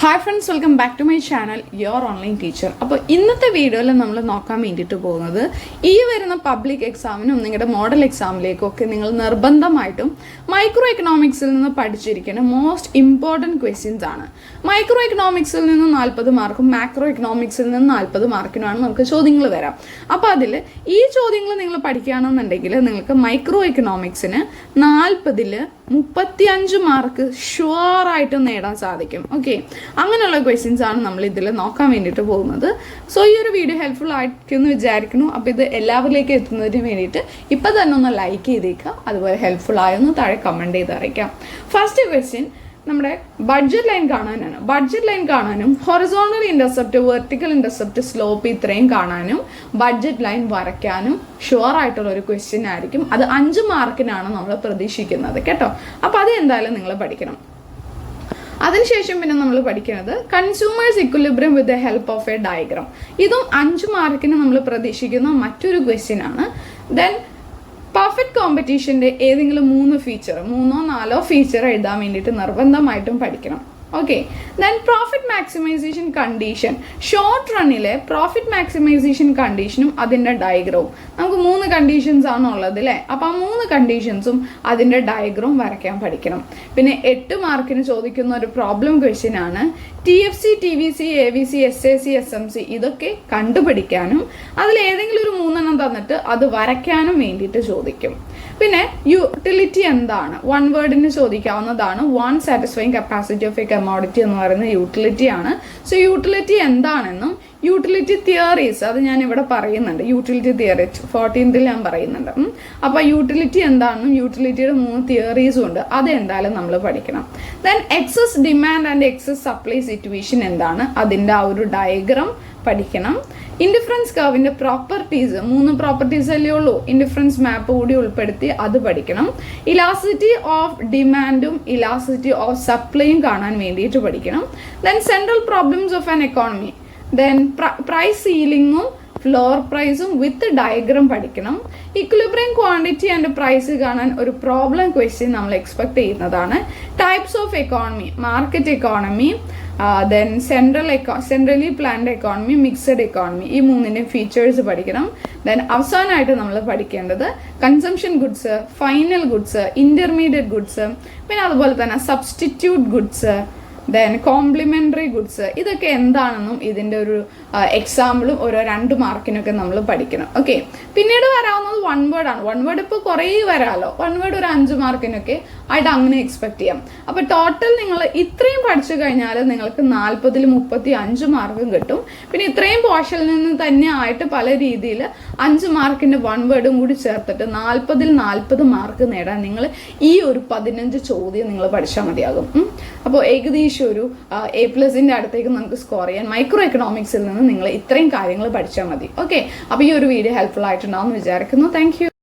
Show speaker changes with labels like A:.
A: Hi friends, welcome back to my channel your online teacher. അപ്പോൾ ഇന്നത്തെ വീഡിയോയിൽ നമ്മൾ നോക്കാൻ വേണ്ടിയിട്ട് പോകുന്നത് ഈ വരുന്ന പബ്ലിക് എക്സാമിനും നിങ്ങളുടെ മോഡൽ എക്സാമിലേക്കും ഒക്കെ നിങ്ങൾ നിർബന്ധമായിട്ടും മൈക്രോ എക്കണോമിക്സിൽ നിന്ന് പഠിച്ചിരിക്കുന്ന മോസ്റ്റ് ഇമ്പോർട്ടൻറ്റ് ക്വസ്റ്റ്യൻസ് ആണ്. മൈക്രോ എക്കണോമിക്സിൽ നിന്ന് 40 മാർക്കും മാക്രോ എക്കണോമിക്സിൽ നിന്ന് 40 മാർക്കിനുമാണ് നമുക്ക് ചോദ്യങ്ങൾ വരാം. അപ്പോൾ അതിൽ ഈ ചോദ്യങ്ങൾ നിങ്ങൾ പഠിക്കുകയാണെന്നുണ്ടെങ്കിൽ നിങ്ങൾക്ക് മൈക്രോ എക്കണോമിക്സിന് 40-ൽ 35 മാർക്ക് ഷുവറായിട്ടും നേടാൻ സാധിക്കും. ഓക്കെ, അങ്ങനെയുള്ള ക്വസ്റ്റ്യൻസ് ആണ് നമ്മൾ ഇതിൽ നോക്കാൻ വേണ്ടിയിട്ട് പോകുന്നത്. സോ ഈ ഒരു വീഡിയോ ഹെൽപ്ഫുൾ ആയിരിക്കുമെന്ന് വിചാരിക്കുന്നു. അപ്പോൾ ഇത് എല്ലാവരിലേക്കും എത്തുന്നതിന് വേണ്ടിയിട്ട് ഇപ്പം തന്നെ ഒന്ന് ലൈക്ക് ചെയ്തേക്കുക, അതുപോലെ ഹെൽപ്ഫുൾ ആയൊന്ന് താഴെ കമൻറ്റ് ചെയ്ത് അറിയിക്കാം. ഫസ്റ്റ് ക്വസ്റ്റ്യൻ നമ്മുടെ ബഡ്ജറ്റ് ലൈൻ കാണാനാണ്. ബഡ്ജറ്റ് ലൈൻ കാണാനും horizontal intercept, vertical intercept, slope ഇത്രയും കാണാനും ബഡ്ജറ്റ് ലൈൻ വരയ്ക്കാനും ഷുവർ ആയിട്ടുള്ള ഒരു ക്വസ്റ്റ്യൻ ആയിരിക്കും. അത് 5 മാർക്കിനാണ് നമ്മൾ പ്രതീക്ഷിക്കുന്നത് കേട്ടോ. അപ്പോൾ അത് എന്തായാലും നിങ്ങൾ പഠിക്കണം. അതിനുശേഷം പിന്നെ നമ്മൾ പഠിക്കുന്നത് consumers equilibrium with the help of A diagram. ഇതും 5 മാർക്കിന് നമ്മൾ പ്രതീക്ഷിക്കുന്ന മറ്റൊരു ക്വസ്റ്റ്യൻ ആണ്. ദെൻ പെർഫെക്റ്റ് കോമ്പറ്റീഷന്റെ ഏതെങ്കിലും 3 ഫീച്ചർ, 3-4 ഫീച്ചർ എഴുതാൻ വേണ്ടിയിട്ട് നിർബന്ധമായിട്ടും പഠിക്കണം. Okay, then profit maximisation condition, short റണ്ണിലെ പ്രോഫിറ്റ് മാക്സിമൈസേഷൻ കണ്ടീഷനും അതിൻ്റെ ഡയഗ്രവും. നമുക്ക് 3 കണ്ടീഷൻസ് ആണ് ഉള്ളത് അല്ലേ. അപ്പോൾ ആ 3 കണ്ടീഷൻസും അതിൻ്റെ ഡയഗ്രവും വരയ്ക്കാൻ പഠിക്കണം. പിന്നെ 8 മാർക്കിന് ചോദിക്കുന്ന ഒരു പ്രോബ്ലം ക്വസ്റ്റ്യൻ ആണ് TFC, TVC, AVC, SAC, SMC ഇതൊക്കെ കണ്ടുപിടിക്കാനും അതിൽ ഏതെങ്കിലും ഒരു 3 തന്നിട്ട് അത് വരയ്ക്കാനും വേണ്ടിയിട്ട് ചോദിക്കും. പിന്നെ യൂട്ടിലിറ്റി എന്താണ്, 1 വേർഡിന് ചോദിക്കാവുന്നതാണ്. One satisfying capacity of a commodity എന്ന് പറയുന്നത് യൂട്ടിലിറ്റി ആണ്. സോ യൂട്ടിലിറ്റി എന്താണെന്നും യൂട്ടിലിറ്റി തിയറീസ് അത് ഞാൻ ഇവിടെ പറയുന്നുണ്ട്. യൂട്ടിലിറ്റി തിയറി 14th ഞാൻ പറയുന്നുണ്ട്. അപ്പോൾ യൂട്ടിലിറ്റി എന്താണെന്നും യൂട്ടിലിറ്റിയുടെ 3 തിയറീസും ഉണ്ട്. അത് എന്തായാലും നമ്മൾ പഠിക്കണം. Then excess demand and excess supply situation എന്താണ്, അതിൻ്റെ ആ ഒരു ഡയഗ്രാം പഠിക്കണം. ഇൻഡിഫറൻസ് കർവിന്റെ പ്രോപ്പർട്ടീസ് 3 പ്രോപ്പർട്ടീസ് അല്ലേ ഉള്ളൂ, ഇൻഡിഫറൻസ് മാപ്പ് കൂടി ഉൾപ്പെടുത്തി അത് പഠിക്കണം. ഇലാസ്റ്റിസിറ്റി ഓഫ് ഡിമാൻഡും ഇലാസ്റ്റിസിറ്റി ഓഫ് സപ്ലൈയും കാണാൻ വേണ്ടിയിട്ട് പഠിക്കണം. Then central problems of an economy, then price സീലിംഗും ഫ്ലോർ പ്രൈസും വിത്ത് ഡയഗ്രാം പഠിക്കണം. ഇക്വിലിബ്രിയം ക്വാണ്ടിറ്റി ആൻഡ് പ്രൈസ് കാണാൻ ഒരു പ്രോബ്ലം ക്വസ്റ്റ്യൻ നമ്മൾ എക്സ്പെക്ട് ചെയ്യുന്നതാണ്. Types of economy, market economy, then centrally planned economy, mixed economy, ഈ 3ൻ്റെയും ഫീച്ചേഴ്സ് പഠിക്കണം. ദെൻ അവസാനമായിട്ട് നമ്മൾ പഠിക്കേണ്ടത് consumption goods, final goods, intermediate goods, പിന്നെ അതുപോലെ തന്നെ substitute goods, then complementary goods, ഇതൊക്കെ എന്താണെന്നും ഇതിൻ്റെ ഒരു എക്സാമ്പിളും ഓരോ 2 മാർക്കിനൊക്കെ നമ്മൾ പഠിക്കണം. ഓക്കെ, പിന്നീട് വരാവുന്നത് 1 വേർഡ് ആണ്. 1 വേർഡ് ഇപ്പോൾ കുറേ വരാമല്ലോ. 1 വേർഡ് ഒരു 5 മാർക്കിനൊക്കെ ആയിട്ട് അങ്ങനെ എക്സ്പെക്ട് ചെയ്യാം. അപ്പോൾ ടോട്ടൽ നിങ്ങൾ ഇത്രയും പഠിച്ചു കഴിഞ്ഞാൽ നിങ്ങൾക്ക് 40-ൽ 35 മാർക്കും കിട്ടും. പിന്നെ ഇത്രയും പോർഷനിൽ നിന്ന് തന്നെ ആയിട്ട് പല രീതിയിൽ 5 മാർക്കിൻ്റെ 1 വേർഡും കൂടി ചേർത്തിട്ട് 40-ൽ 40 മാർക്ക് നേടാൻ നിങ്ങൾ ഈ ഒരു 15 ചോദ്യം നിങ്ങൾ പഠിച്ചാൽ മതിയാകും. അപ്പോൾ ഏകദേശം ഒരു A+ന്റെ അടുത്തേക്ക് നമുക്ക് സ്കോർ ചെയ്യാൻ മൈക്രോ എക്കണോമിക്സിൽ നിന്ന് നിങ്ങൾ ഇത്രയും കാര്യങ്ങൾ പഠിച്ചാൽ മതി. ഓക്കെ, അപ്പോൾ ഈ ഒരു വീഡിയോ ഹെൽപ്ഫുൾ ആയിട്ടുണ്ടാവും എന്ന് വിചാരിക്കുന്നു. Thank you.